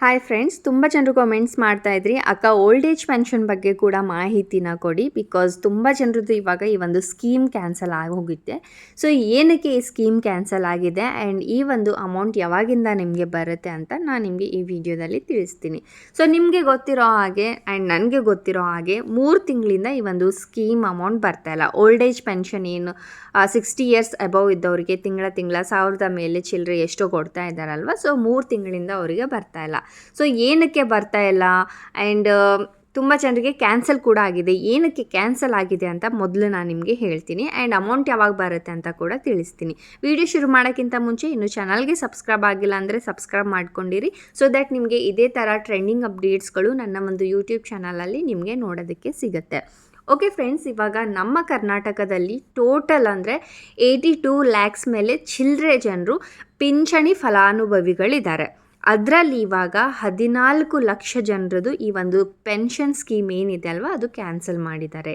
Hi friends, ತುಂಬ ಜನರು comments ಮಾಡ್ತಾ ಇದ್ರಿ ಅಕ್ಕ ಓಲ್ಡ್ ಏಜ್ ಪೆನ್ಷನ್ ಬಗ್ಗೆ ಕೂಡ ಮಾಹಿತಿನ ಕೊಡಿ. ಬಿಕಾಸ್ ತುಂಬ ಜನರದ್ದು ಇವಾಗ ಈ ಒಂದು ಸ್ಕೀಮ್ ಕ್ಯಾನ್ಸಲ್ ಆಗೋಗಿದೆ. ಸೊ ಏನಕ್ಕೆ ಈ ಸ್ಕೀಮ್ ಕ್ಯಾನ್ಸಲ್ ಆಗಿದೆ ಆ್ಯಂಡ್ ಈ ಒಂದು ಅಮೌಂಟ್ ಯಾವಾಗಿಂದ ನಿಮಗೆ ಬರುತ್ತೆ ಅಂತ ನಾನು ನಿಮಗೆ ಈ ವಿಡಿಯೋದಲ್ಲಿ ತಿಳಿಸ್ತೀನಿ. ಸೊ ನಿಮಗೆ ಗೊತ್ತಿರೋ ಹಾಗೆ ಆ್ಯಂಡ್ ನನಗೆ ಗೊತ್ತಿರೋ ಹಾಗೆ 3 ತಿಂಗಳಿಂದ ಈ ಒಂದು ಸ್ಕೀಮ್ ಅಮೌಂಟ್ ಬರ್ತಾಯಿಲ್ಲ. ಓಲ್ಡ್ ಏಜ್ ಪೆನ್ಷನ್ ಏನು 60 ಇಯರ್ಸ್ ಅಬವ್ ಇದ್ದವರಿಗೆ ತಿಂಗಳ 1000 ಮೇಲೆ ಚಿಲ್ಲರೆ ಎಷ್ಟೋ ಕೊಡ್ತಾ ಇದ್ದಾರಲ್ವ. ಸೊ 3 ತಿಂಗಳಿಂದ ಅವರಿಗೆ ಬರ್ತಾಯಿಲ್ಲ. ಸೊ ಏನಕ್ಕೆ ಬರ್ತಾ ಇಲ್ಲ ಆ್ಯಂಡ್ ತುಂಬ ಜನರಿಗೆ ಕ್ಯಾನ್ಸಲ್ ಕೂಡ ಆಗಿದೆ. ಏನಕ್ಕೆ ಕ್ಯಾನ್ಸಲ್ ಆಗಿದೆ ಅಂತ ಮೊದಲು ನಾನು ನಿಮಗೆ ಹೇಳ್ತೀನಿ ಆ್ಯಂಡ್ ಅಮೌಂಟ್ ಯಾವಾಗ ಬರುತ್ತೆ ಅಂತ ಕೂಡ ತಿಳಿಸ್ತೀನಿ. ವಿಡಿಯೋ ಶುರು ಮಾಡೋಕ್ಕಿಂತ ಮುಂಚೆ ಇನ್ನೂ ಚಾನಲ್ಗೆ ಸಬ್ಸ್ಕ್ರೈಬ್ ಆಗಿಲ್ಲ ಅಂದರೆ ಸಬ್ಸ್ಕ್ರೈಬ್ ಮಾಡ್ಕೊಂಡಿರಿ. ಸೊ ದ್ಯಾಟ್ ನಿಮಗೆ ಇದೇ ಥರ ಟ್ರೆಂಡಿಂಗ್ ಅಪ್ಡೇಟ್ಸ್ಗಳು ನನ್ನ ಒಂದು ಯೂಟ್ಯೂಬ್ ಚಾನಲಲ್ಲಿ ನಿಮಗೆ ನೋಡೋದಕ್ಕೆ ಸಿಗುತ್ತೆ. ಓಕೆ ಫ್ರೆಂಡ್ಸ್, ಇವಾಗ ನಮ್ಮ ಕರ್ನಾಟಕದಲ್ಲಿ ಟೋಟಲ್ ಅಂದರೆ 82 ಲ್ಯಾಕ್ಸ್ ಮೇಲೆ ಚಿಲ್ಲರೆ ಜನರು ಪಿಂಚಣಿ ಫಲಾನುಭವಿಗಳಿದ್ದಾರೆ. ಅದರಲ್ಲಿ ಇವಾಗ 14 ಲಕ್ಷ ಜನರದು ಈ ಒಂದು ಪೆನ್ಷನ್ ಸ್ಕೀಮ್ ಏನಿದೆ ಅಲ್ವಾ ಅದು ಕ್ಯಾನ್ಸಲ್ ಮಾಡಿದ್ದಾರೆ.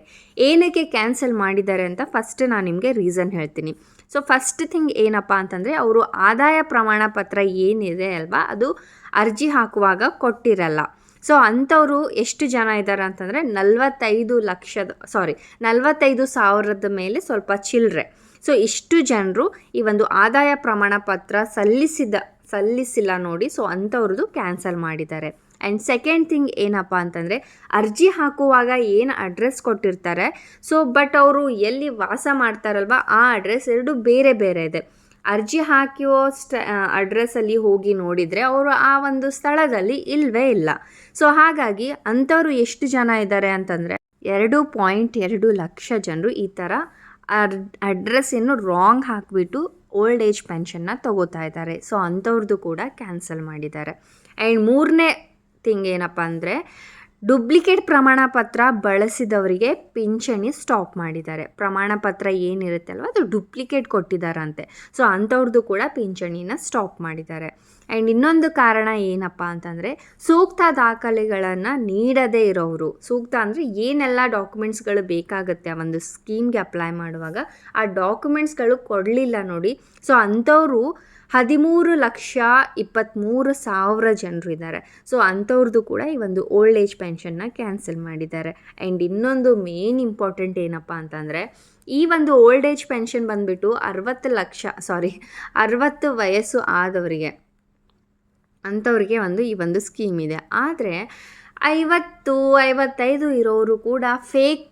ಏನಕ್ಕೆ ಕ್ಯಾನ್ಸಲ್ ಮಾಡಿದ್ದಾರೆ ಅಂತ ಫಸ್ಟ್ ನಾನು ನಿಮಗೆ ರೀಸನ್ ಹೇಳ್ತೀನಿ. ಸೊ ಫಸ್ಟ್ ಥಿಂಗ್ ಏನಪ್ಪ ಅಂತಂದರೆ, ಅವರು ಆದಾಯ ಪ್ರಮಾಣ ಪತ್ರ ಏನಿದೆ ಅಲ್ವಾ ಅದು ಅರ್ಜಿ ಹಾಕುವಾಗ ಕೊಟ್ಟಿರಲ್ಲ. ಸೊ ಅಂಥವರು ಎಷ್ಟು ಜನ ಇದ್ದಾರೆ ಅಂತಂದರೆ 45,000 ಮೇಲೆ ಸ್ವಲ್ಪ ಚಿಲ್ಲರೆ. ಸೊ ಇಷ್ಟು ಜನರು ಈ ಒಂದು ಆದಾಯ ಪ್ರಮಾಣ ಪತ್ರ ಸಲ್ಲಿಸಿಲ್ಲ ನೋಡಿ. ಸೊ ಅಂಥವ್ರದ್ದು ಕ್ಯಾನ್ಸಲ್ ಮಾಡಿದ್ದಾರೆ. ಆ್ಯಂಡ್ ಸೆಕೆಂಡ್ ಥಿಂಗ್ ಏನಪ್ಪ ಅಂತಂದರೆ, ಅರ್ಜಿ ಹಾಕುವಾಗ ಏನು ಅಡ್ರೆಸ್ ಕೊಟ್ಟಿರ್ತಾರೆ, ಸೊ ಬಟ್ ಅವರು ಎಲ್ಲಿ ವಾಸ ಮಾಡ್ತಾರಲ್ವ ಆ ಅಡ್ರೆಸ್ 2 ಬೇರೆ ಬೇರೆ ಇದೆ. ಅರ್ಜಿ ಹಾಕಿರೋ ಅಡ್ರೆಸ್ಸಲ್ಲಿ ಹೋಗಿ ನೋಡಿದರೆ ಅವರು ಆ ಒಂದು ಸ್ಥಳದಲ್ಲಿ ಇಲ್ಲವೇ ಇಲ್ಲ. ಸೊ ಹಾಗಾಗಿ ಅಂಥವ್ರು ಎಷ್ಟು ಜನ ಇದ್ದಾರೆ ಅಂತಂದರೆ 2.2 ಲಕ್ಷ ಜನರು ಈ ಥರ ಅಡ್ರೆಸ್ ಏನು ರಾಂಗ್ ಹಾಕಿಬಿಟ್ಟು ಓಲ್ಡ್ ಏಜ್ ಪೆನ್ಷನ್ನ ತಗೋತಾ ಇದ್ದಾರೆ. ಸೊ ಅಂಥವ್ರದ್ದು ಕೂಡ ಕ್ಯಾನ್ಸಲ್ ಮಾಡಿದ್ದಾರೆ. ಆ್ಯಂಡ್ ಮೂರನೇ ಥಿಂಗ್ ಏನಪ್ಪ ಅಂದರೆ, ಡುಪ್ಲಿಕೇಟ್ ಪ್ರಮಾಣ ಪತ್ರ ಬಳಸಿದವರಿಗೆ ಪಿಂಚಣಿ ಸ್ಟಾಪ್ ಮಾಡಿದ್ದಾರೆ. ಪ್ರಮಾಣ ಪತ್ರ ಏನಿರುತ್ತೆ ಅಲ್ವ ಅದು ಡುಪ್ಲಿಕೇಟ್ ಕೊಟ್ಟಿದ್ದಾರಂತೆ. ಸೊ ಅಂಥವ್ರದ್ದು ಕೂಡ ಪಿಂಚಣಿನ ಸ್ಟಾಪ್ ಮಾಡಿದ್ದಾರೆ. ಆ್ಯಂಡ್ ಇನ್ನೊಂದು ಕಾರಣ ಏನಪ್ಪ ಅಂತಂದರೆ, ಸೂಕ್ತ ದಾಖಲೆಗಳನ್ನು ನೀಡದೇ ಇರೋರು. ಸೂಕ್ತ ಅಂದರೆ ಏನೆಲ್ಲ ಡಾಕ್ಯುಮೆಂಟ್ಸ್ಗಳು ಬೇಕಾಗುತ್ತೆ ಆ ಒಂದು ಸ್ಕೀಮ್ಗೆ ಅಪ್ಲೈ ಮಾಡುವಾಗ ಆ ಡಾಕ್ಯುಮೆಂಟ್ಸ್ಗಳು ಕೊಡಲಿಲ್ಲ ನೋಡಿ. ಸೊ ಅಂಥವರು 13,23,000 ಜನರು ಇದ್ದಾರೆ. ಸೊ ಅಂಥವ್ರದ್ದು ಕೂಡ ಈ ಒಂದು ಓಲ್ಡ್ ಏಜ್ ಪೆನ್ಷನ್ನ ಕ್ಯಾನ್ಸಲ್ ಮಾಡಿದ್ದಾರೆ. ಆ್ಯಂಡ್ ಇನ್ನೊಂದು ಮೇನ್ ಇಂಪಾರ್ಟೆಂಟ್ ಏನಪ್ಪ ಅಂತಂದರೆ, ಈ ಒಂದು ಓಲ್ಡ್ ಏಜ್ ಪೆನ್ಷನ್ ಬಂದುಬಿಟ್ಟು 60 ವಯಸ್ಸು ಆದವರಿಗೆ ಅಂಥವ್ರಿಗೆ ಈ ಒಂದು ಸ್ಕೀಮ್ ಇದೆ. ಆದರೆ 50-55 ಇರೋರು ಕೂಡ ಫೇಕ್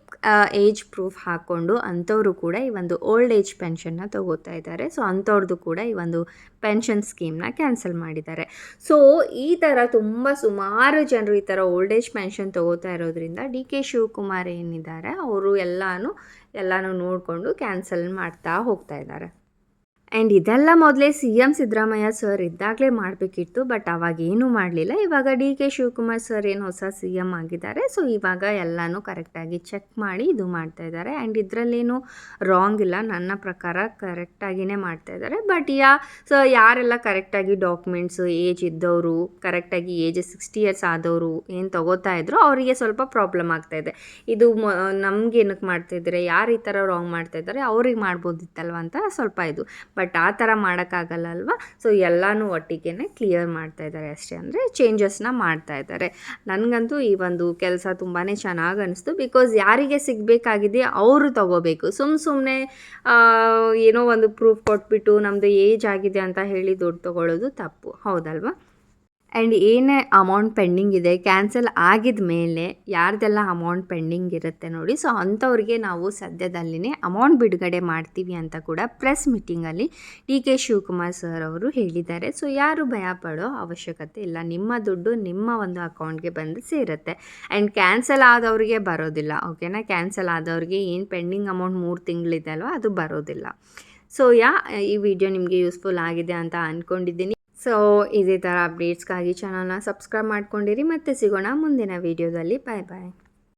ಏಜ್ ಪ್ರೂಫ್ ಹಾಕ್ಕೊಂಡು ಅಂಥವರು ಕೂಡ ಈ ಒಂದು ಓಲ್ಡ್ ಏಜ್ ಪೆನ್ಷನ್ನ ತಗೋತಾ ಇದ್ದಾರೆ. ಸೊ ಅಂಥವ್ರದ್ದು ಕೂಡ ಈ ಒಂದು ಪೆನ್ಷನ್ ಸ್ಕೀಮ್ನ ಕ್ಯಾನ್ಸಲ್ ಮಾಡಿದ್ದಾರೆ. ಸೊ ಈ ಥರ ಸುಮಾರು ಜನರು ಈ ಥರ ಓಲ್ಡ್ ಏಜ್ ಪೆನ್ಷನ್ ತಗೋತಾ ಇರೋದ್ರಿಂದ DK ಶಿವಕುಮಾರ್ ಏನಿದ್ದಾರೆ ಅವರು ಎಲ್ಲನೂ ನೋಡಿಕೊಂಡು ಕ್ಯಾನ್ಸಲ್ ಮಾಡ್ತಾ ಹೋಗ್ತಾ ಇದ್ದಾರೆ. ಆ್ಯಂಡ್ ಇದೆಲ್ಲ ಮೊದಲೇ CM ಸಿದ್ದರಾಮಯ್ಯ ಸರ್ ಇದ್ದಾಗಲೇ ಮಾಡಬೇಕಿತ್ತು, ಬಟ್ ಅವಾಗೇನೂ ಮಾಡಲಿಲ್ಲ. ಇವಾಗ DK ಶಿವಕುಮಾರ್ ಸರ್ ಏನು ಹೊಸ CM ಆಗಿದ್ದಾರೆ. ಸೊ ಇವಾಗ ಎಲ್ಲನೂ ಕರೆಕ್ಟಾಗಿ ಚೆಕ್ ಮಾಡಿ ಇದು ಮಾಡ್ತಾಯಿದ್ದಾರೆ. ಆ್ಯಂಡ್ ಇದರಲ್ಲೇನು ರಾಂಗ್ ಇಲ್ಲ, ನನ್ನ ಪ್ರಕಾರ ಕರೆಕ್ಟಾಗಿಯೇ ಮಾಡ್ತಾಯಿದ್ದಾರೆ. ಬಟ್ ಸೊ ಯಾರೆಲ್ಲ ಕರೆಕ್ಟಾಗಿ ಡಾಕ್ಯುಮೆಂಟ್ಸು ಏಜ್ ಇದ್ದವರು, ಕರೆಕ್ಟಾಗಿ ಏಜ್ 60 ಇಯರ್ಸ್ ಆದವರು ಏನು ತಗೋತಾ ಇದ್ರು ಅವರಿಗೆ ಸ್ವಲ್ಪ ಪ್ರಾಬ್ಲಮ್ ಆಗ್ತಾಯಿದೆ. ಇದು ನಮ್ಗೆ ಏನಕ್ಕೆ ಮಾಡ್ತಾಯಿದ್ದಾರೆ, ಯಾರು ಈ ಥರ ರಾಂಗ್ ಮಾಡ್ತಾಯಿದ್ದಾರೆ ಅವ್ರಿಗೆ ಮಾಡ್ಬೋದಿತ್ತಲ್ವ ಅಂತ ಸ್ವಲ್ಪ ಇದು. ಬಟ್ ಆ ಥರ ಮಾಡೋಕ್ಕಾಗಲ್ಲ ಅಲ್ವಾ. ಸೊ ಎಲ್ಲನೂ ಒಟ್ಟಿಗೆ ಕ್ಲಿಯರ್ ಮಾಡ್ತಾಯಿದ್ದಾರೆ ಅಷ್ಟೇ, ಅಂದರೆ ಚೇಂಜಸ್ನ ಮಾಡ್ತಾಯಿದ್ದಾರೆ. ನನಗಂತೂ ಈ ಒಂದು ಕೆಲಸ ತುಂಬಾ ಚೆನ್ನಾಗಿ ಅನಿಸ್ತು. ಬಿಕಾಸ್ ಯಾರಿಗೆ ಸಿಗಬೇಕಾಗಿದೆ ಅವರು ತಗೋಬೇಕು. ಸುಮ್ಮನೆ ಏನೋ ಒಂದು ಪ್ರೂಫ್ ಕೊಟ್ಬಿಟ್ಟು ನಮ್ಮದು ಏಜ್ ಆಗಿದೆ ಅಂತ ಹೇಳಿ ದುಡ್ಡು ತೊಗೊಳ್ಳೋದು ತಪ್ಪು, ಹೌದಲ್ವಾ. ಆ್ಯಂಡ್ ಏನೇ ಅಮೌಂಟ್ ಪೆಂಡಿಂಗ್ ಇದೆ ಕ್ಯಾನ್ಸಲ್ ಆಗಿದ ಮೇಲೆ ಯಾರ್ದೆಲ್ಲ ಅಮೌಂಟ್ ಪೆಂಡಿಂಗ್ ಇರುತ್ತೆ ನೋಡಿ, ಸೊ ಅಂಥವ್ರಿಗೆ ನಾವು ಸದ್ಯದಲ್ಲಿನೇ ಅಮೌಂಟ್ ಬಿಡುಗಡೆ ಮಾಡ್ತೀವಿ ಅಂತ ಕೂಡ ಪ್ರೆಸ್ ಮೀಟಿಂಗಲ್ಲಿ DK ಶಿವಕುಮಾರ್ ಸರ್ ಅವರು ಹೇಳಿದ್ದಾರೆ. ಸೊ ಯಾರು ಭಯ ಪಡೋ ಅವಶ್ಯಕತೆ ಇಲ್ಲ, ನಿಮ್ಮ ದುಡ್ಡು ನಿಮ್ಮ ಒಂದು ಅಕೌಂಟ್ಗೆ ಬಂದು ಸೇರುತ್ತೆ. ಆ್ಯಂಡ್ ಕ್ಯಾನ್ಸಲ್ ಆದವ್ರಿಗೆ ಬರೋದಿಲ್ಲ, ಓಕೆನಾ. ಕ್ಯಾನ್ಸಲ್ ಆದವ್ರಿಗೆ ಏನು ಪೆಂಡಿಂಗ್ ಅಮೌಂಟ್ 3 ತಿಂಗಳಿದೆ ಅಲ್ವ ಅದು ಬರೋದಿಲ್ಲ. ಸೊ ಈ ವಿಡಿಯೋ ನಿಮಗೆ ಯೂಸ್ಫುಲ್ ಆಗಿದೆ ಅಂತ ಅಂದ್ಕೊಂಡಿದ್ದೀನಿ. ಸೊ ಇದೇ ಥರ ಅಪ್ಡೇಟ್ಸ್ಗಾಗಿ ಚಾನಲ್ನ ಸಬ್ಸ್ಕ್ರೈಬ್ ಮಾಡ್ಕೊಂಡಿರಿ. ಮತ್ತೆ ಸಿಗೋಣ ಮುಂದಿನ ವೀಡಿಯೋದಲ್ಲಿ. ಬಾಯ್ ಬಾಯ್.